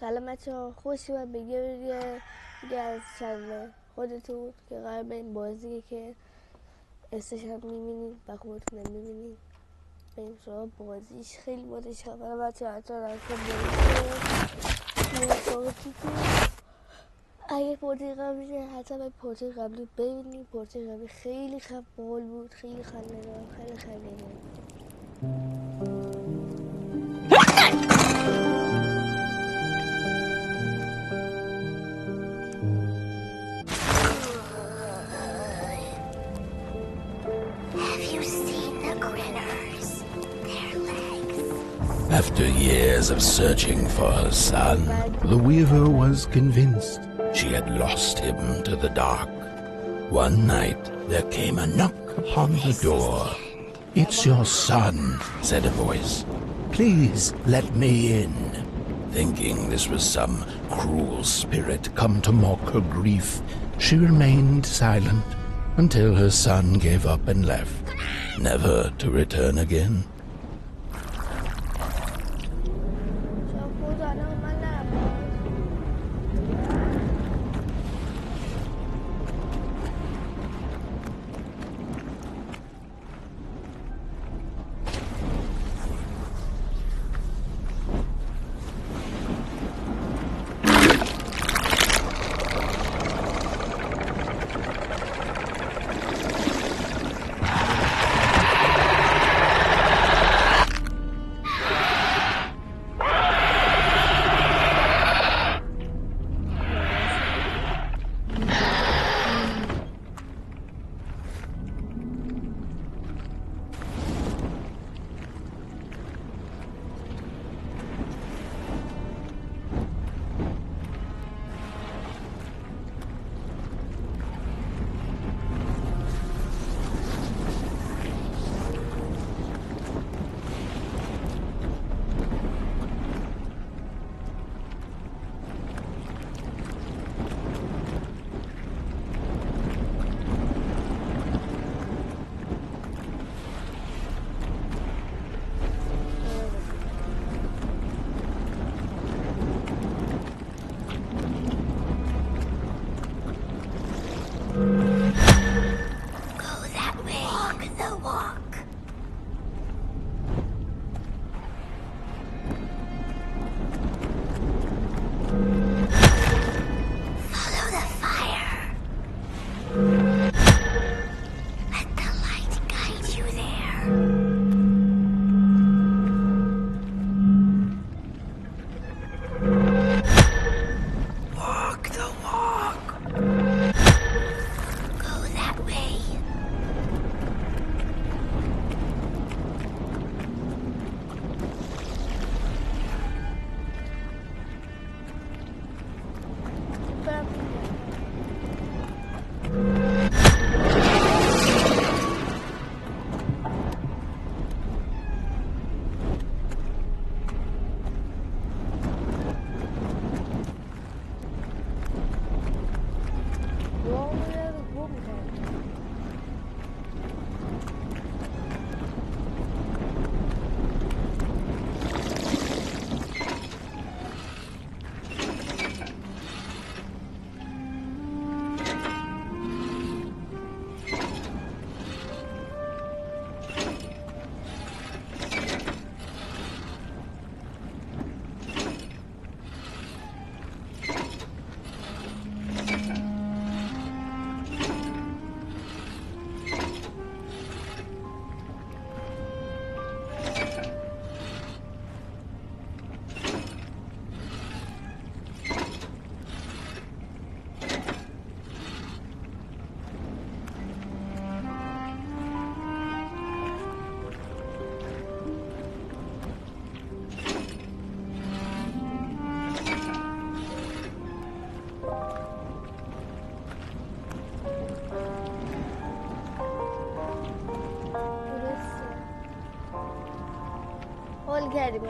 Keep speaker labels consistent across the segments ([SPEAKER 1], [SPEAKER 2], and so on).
[SPEAKER 1] سلام بچه ها، خوش و بگه از چنل خودتون که قرار به این بازی که استش هم میبینید و خودتون هم میبینید بریم سراغ بازیش. خیلی بازیش خبره بچه ها، حتی از اگه پورتی قبلی حتی به پورتی قبلی ببینید. پورتی قبلی خیلی باحال بود، خیلی خنده‌دار، خیلی خنده‌دار.
[SPEAKER 2] After years of searching for her son, the weaver was convinced she had lost him to the dark. One night, there came a knock on the door. "It's your son," said a voice. "Please let me in." Thinking this was some cruel spirit come to mock her grief, she remained silent until her son gave up and left, never to return again.
[SPEAKER 1] حال کردیم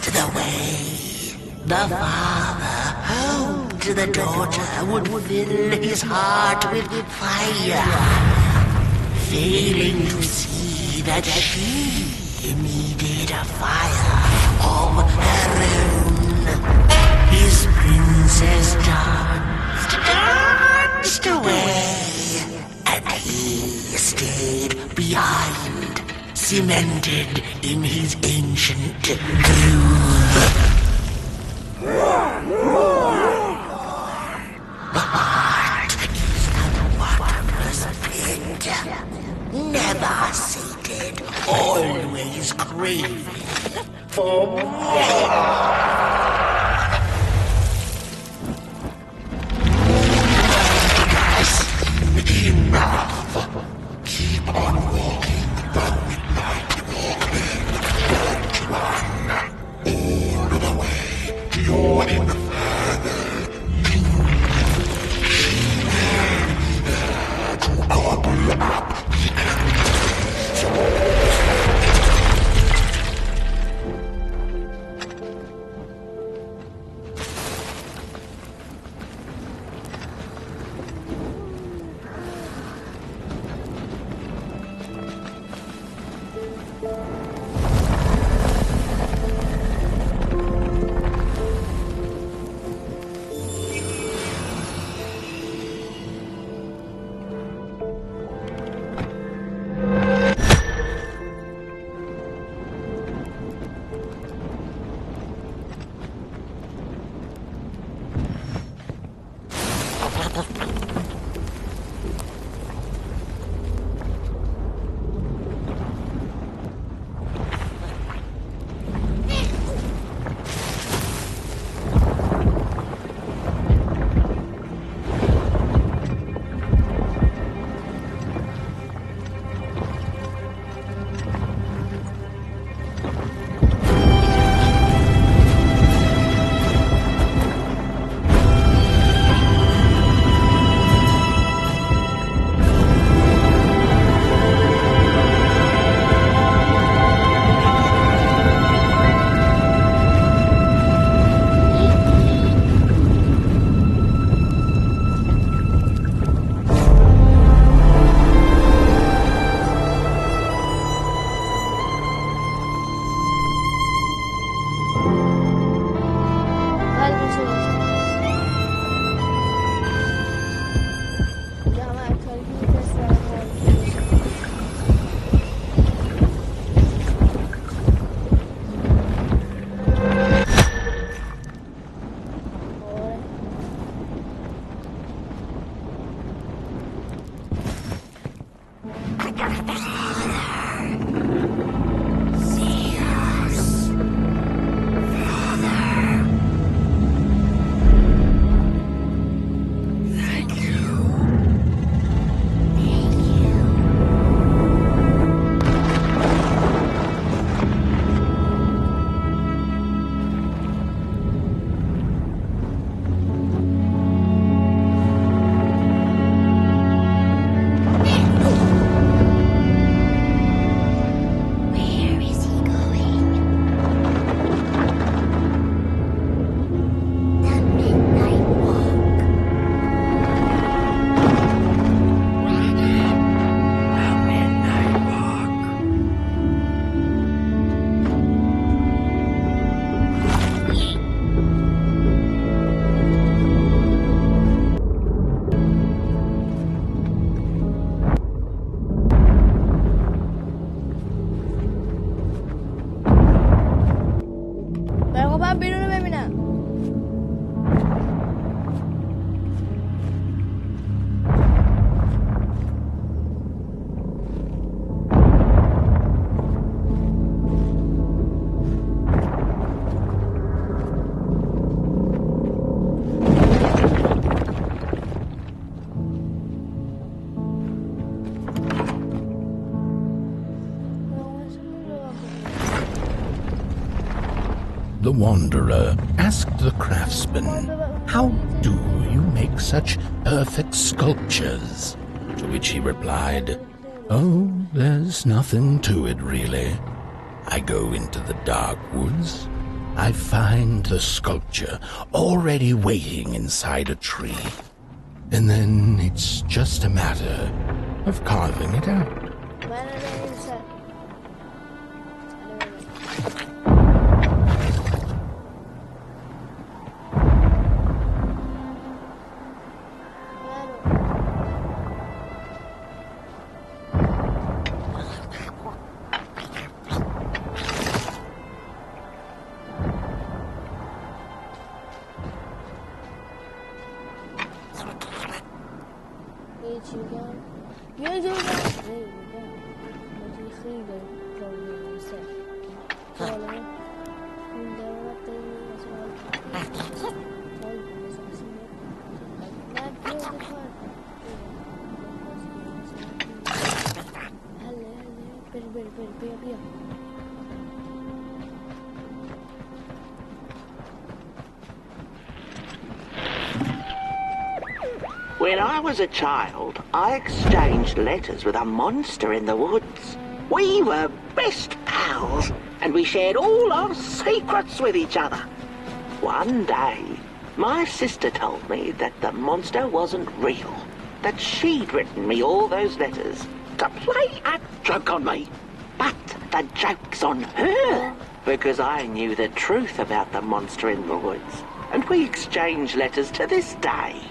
[SPEAKER 3] just the way the father holds the daughter would fill his heart with fire, failing to see that she needed a fire of her own. His princess danced away, and he stayed behind, cemented in his ancient doom. The heart is a bottomless pit, never sated, always craving for more. Enough! Keep on walking the midnight walking. Don't run all the way to your infernal doom. She will be there to gobble up the embers.
[SPEAKER 2] The wanderer asked the craftsman, "How do you make such perfect sculptures?" To which he replied, "Oh, there's nothing to it really. I go into the dark woods, I find the sculpture already waiting inside a tree. And then it's just a matter of carving it out.
[SPEAKER 3] When I was a child, I exchanged letters with a monster in the woods. We were best pals, and we shared all our secrets with each other. One day, my sister told me that the monster wasn't real, that she'd written me all those letters to play a joke on me. But the joke's on her, because I knew the truth about the monster in the woods, and we exchange letters to this day.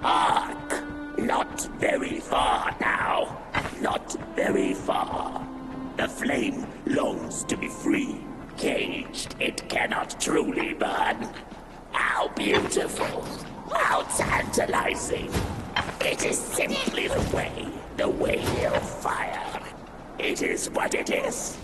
[SPEAKER 4] Hark! Not very far now. Not very far. The flame longs to be free. Caged, it cannot truly burn. How beautiful! How tantalizing! It is simply the way of fire. It is what it is.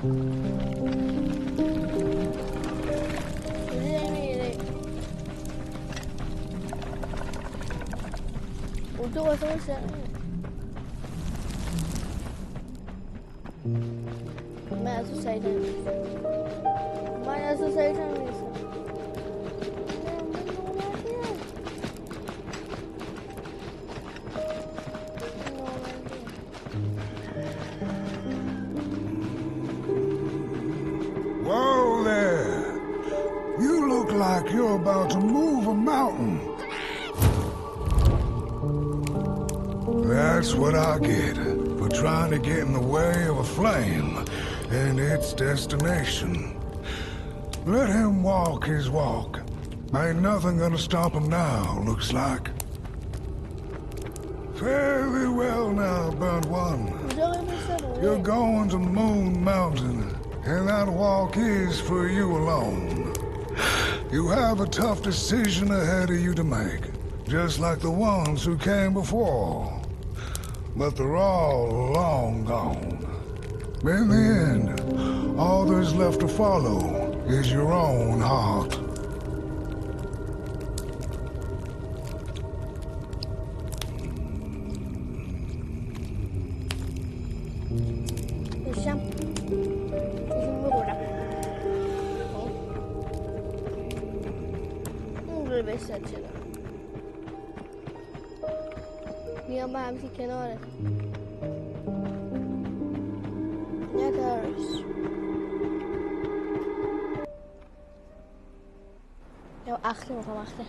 [SPEAKER 1] Untuk kosong saya. Mana susah itu? Mana susah itu?
[SPEAKER 5] Whoa there! You look like you're about to move a mountain. That's what I get for trying to get in the way of a flame and its destination. Let him walk his walk. Ain't nothing gonna stop him now, looks like. Fairly well now, burnt one. You're going to Moon Mountain, and that walk is for you alone. You have a tough decision ahead of you to make, just like the ones who came before. But they're all long gone. In the end, all there's left to follow is your own heart.
[SPEAKER 1] میام با همسی کناره ندارش یا اخلی میخوام اخلی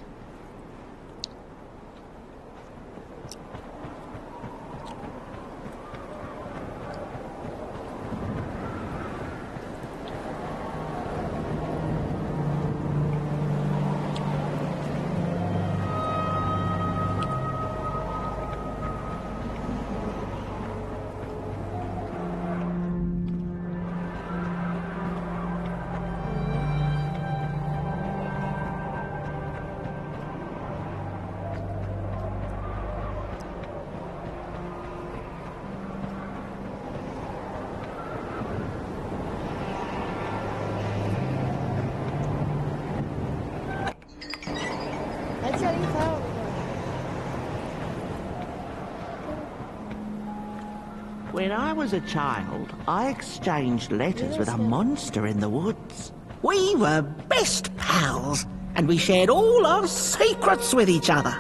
[SPEAKER 3] When I was a child, I exchanged letters with a monster in the woods. We were best pals, and we shared all our secrets with each other.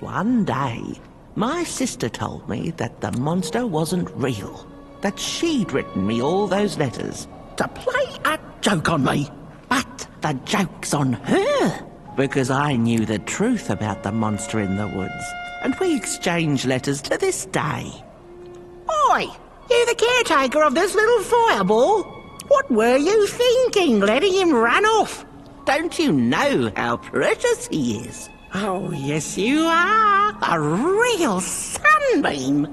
[SPEAKER 3] One day, my sister told me that the monster wasn't real, that she'd written me all those letters to play a joke on me. But the joke's on her, because I knew the truth about the monster in the woods, and we exchange letters to this day. Oi! You the caretaker of this little fireball? What were you thinking, letting him run off? Don't you know how precious he is? Oh, yes you are. A real sunbeam.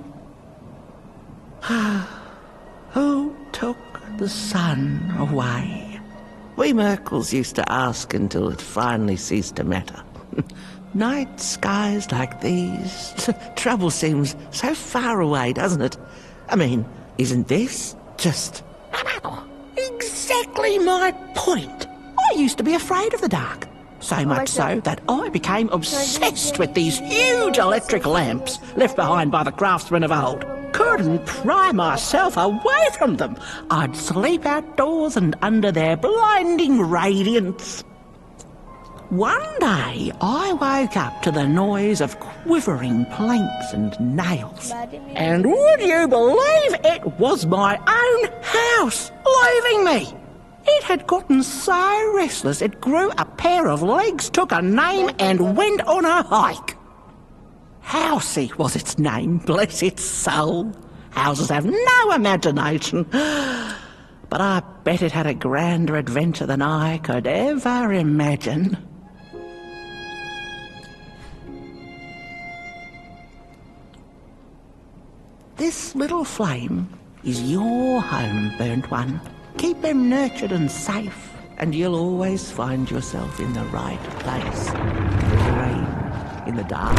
[SPEAKER 3] Who took the sun away? We Merkles used to ask until it finally ceased to matter. Night skies like these. Trouble seems so far away, doesn't it? I mean, isn't this just exactly my point? I used to be afraid of the dark. So much so that I became obsessed with these huge electric lamps left behind by the craftsmen of old. Couldn't pry myself away from them. I'd sleep outdoors and under their blinding radiance. One day, I woke up to the noise of quivering planks and nails. And would you believe it was my own house leaving me? It had gotten so restless it grew a pair of legs, took a name and went on a hike. Housey was its name, bless its soul. Houses have no imagination. But I bet it had a grander adventure than I could ever imagine. This little flame is your home, burnt one. Keep him nurtured and safe, and you'll always find yourself in the right place. In the rain, in the dark.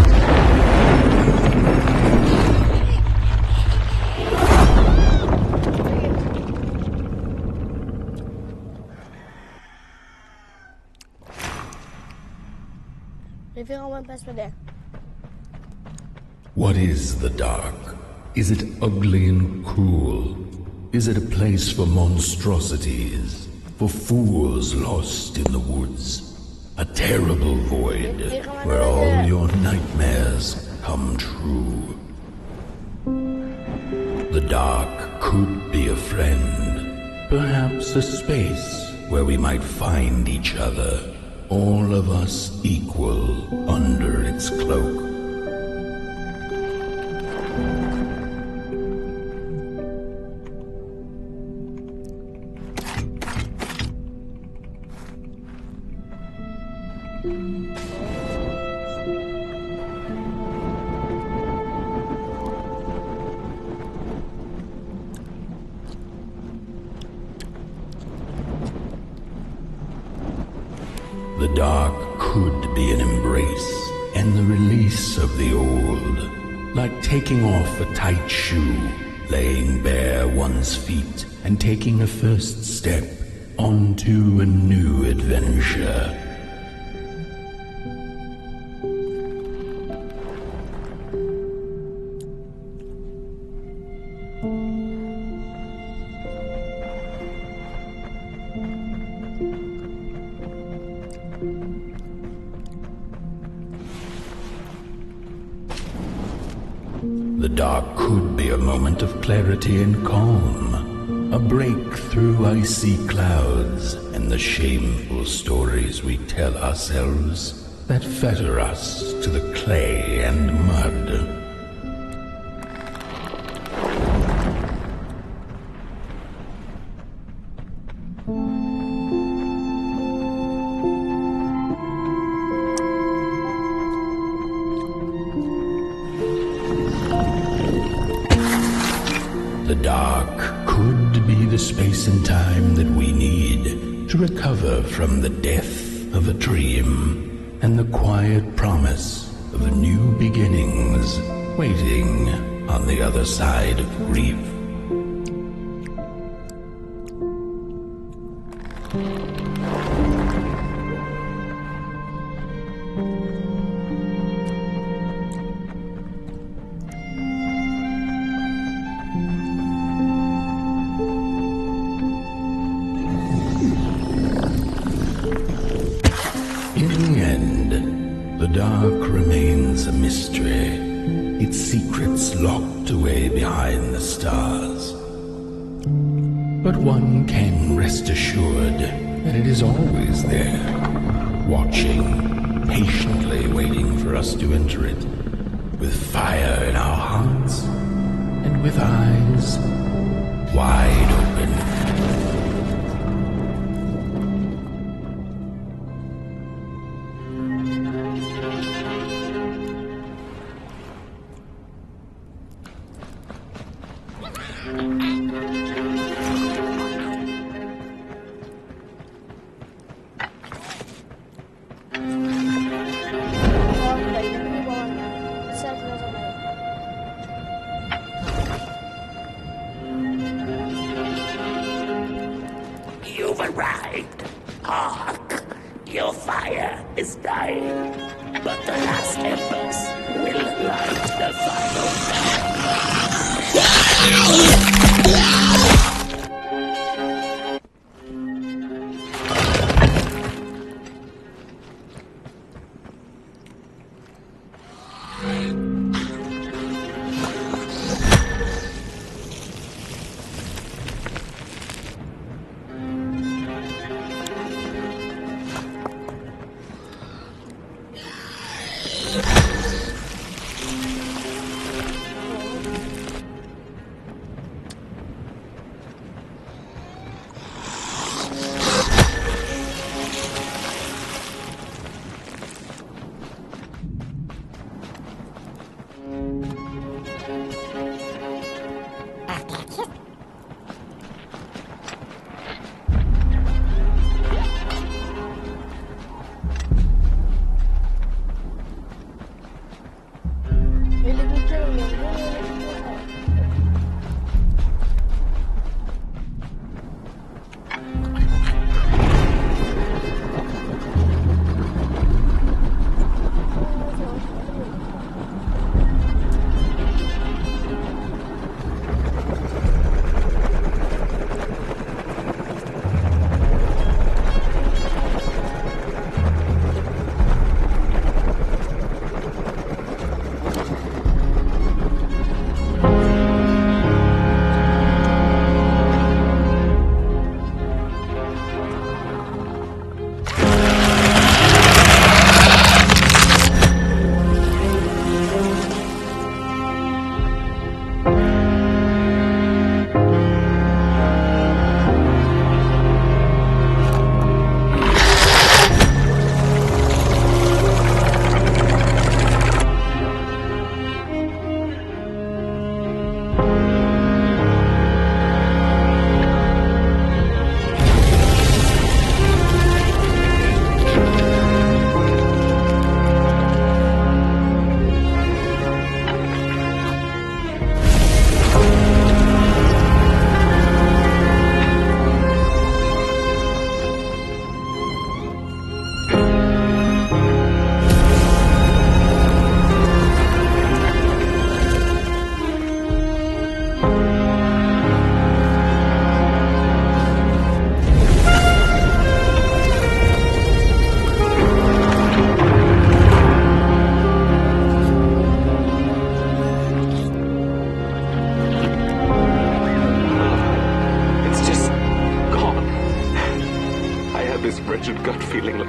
[SPEAKER 1] رفیقم پس بده.
[SPEAKER 2] What is the dark? Is it ugly and cruel? Is it a place for monstrosities, for fools lost in the woods? A terrible void where all your nightmares come true. The dark could be a friend, perhaps a space where we might find each other, all of us equal under its cloak. The dark could be an embrace and the release of the old, like taking off a tight shoe, laying bare one's feet, and taking a first step onto a new adventure. The dark could be a moment of clarity and calm, a break through icy clouds and the shameful stories we tell ourselves that fetter us to the clay and mud. The dark could be the space and time that we need to recover from the death of a dream and the quiet promise of new beginnings waiting on the other side of grief. In the end, the dark remains a mystery, its secrets locked away behind the stars. But one can rest assured that it is always there, watching, patiently waiting for us to enter it, with fire in our hearts and with eyes wide open.
[SPEAKER 4] You've arrived. Hark! Your fire is dying, but the last embers will light the final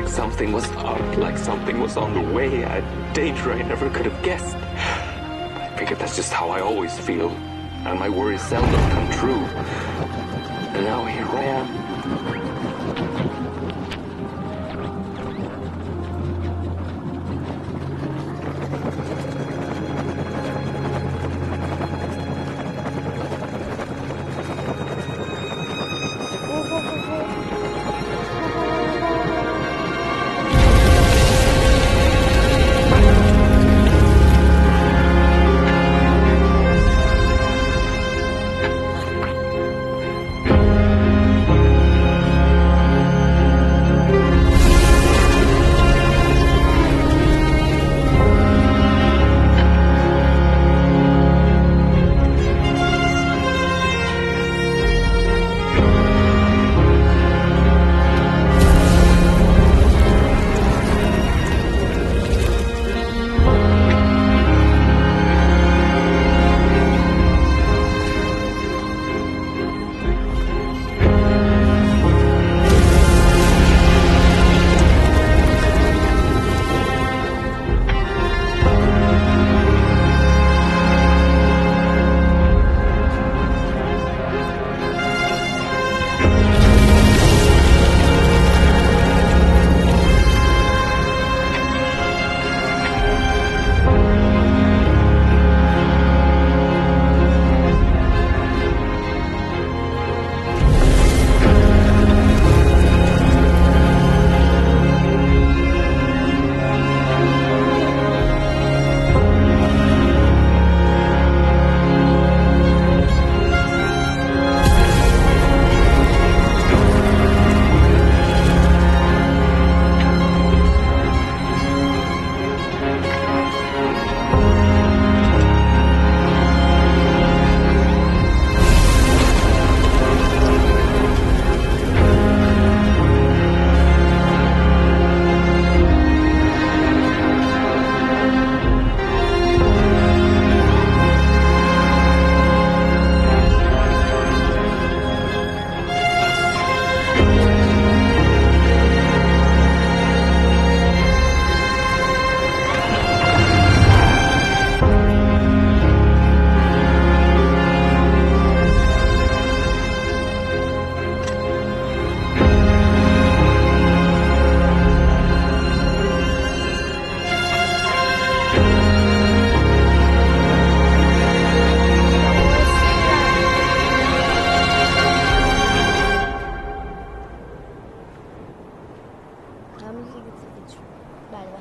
[SPEAKER 6] Something was up, like something was on the way, a danger I never could have guessed. I figured that's just how I always feel, and my worries seldom come true. And now here I am.
[SPEAKER 1] بله.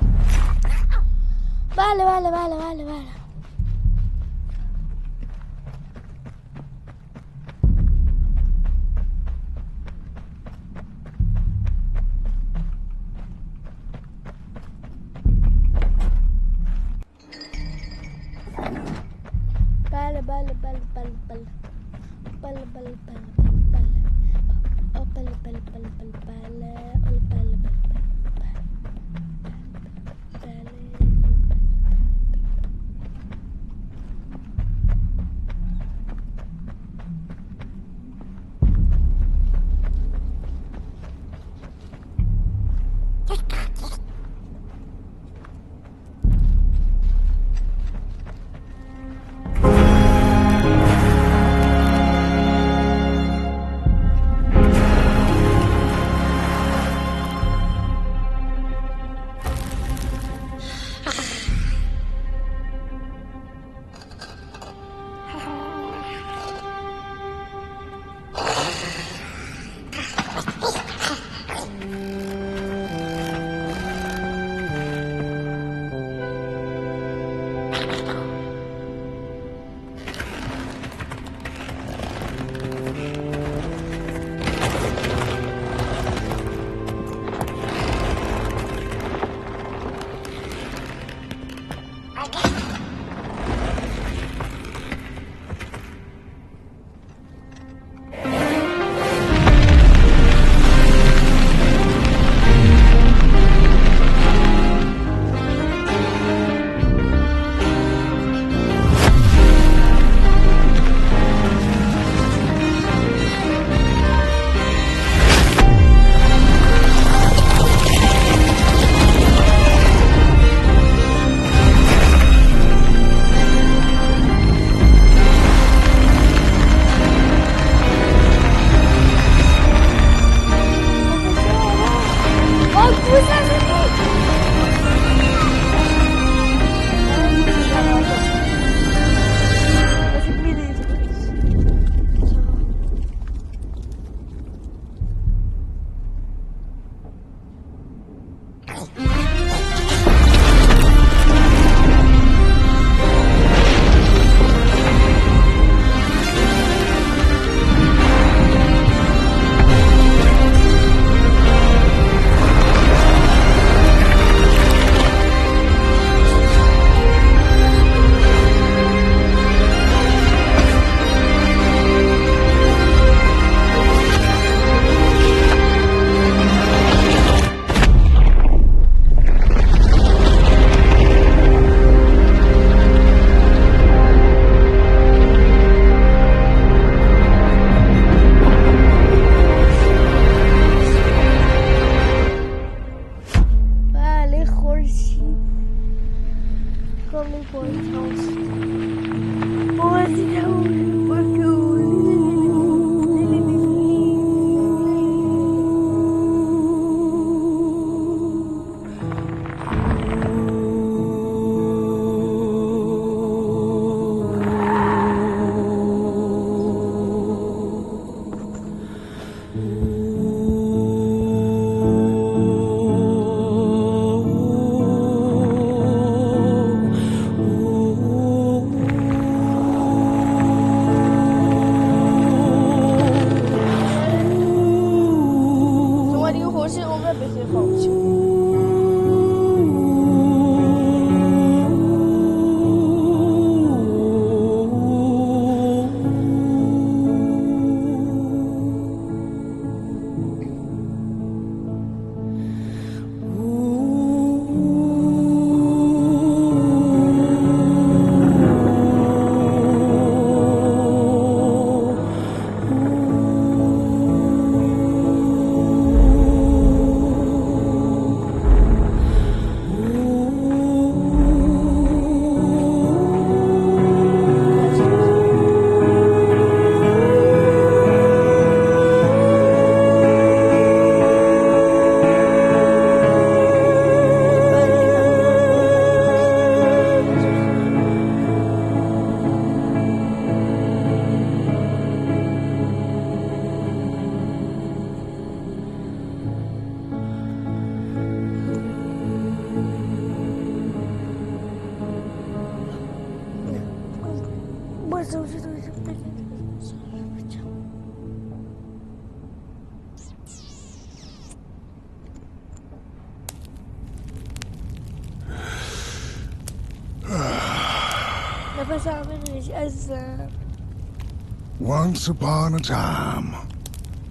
[SPEAKER 5] Once upon a time,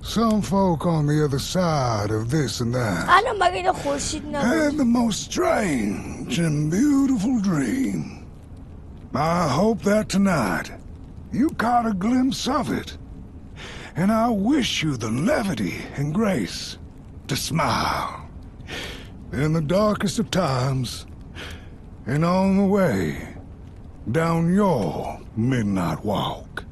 [SPEAKER 5] some folk on the other side of this and that had the most strange and beautiful dream. I hope that tonight you caught a glimpse of it, and I wish you the levity and grace to smile in the darkest of times and on the way down your midnight walk.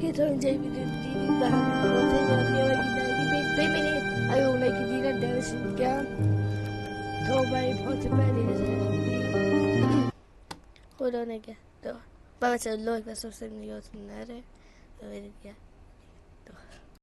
[SPEAKER 1] که تا اینجا دیدید به همین بازی ببینید اگه اونایی که دیدن دمشون گرم تا برای پارت بعدی رسیدیم. خدا نگهدار. و بچه لایک و سابسکرایب یادتون نره.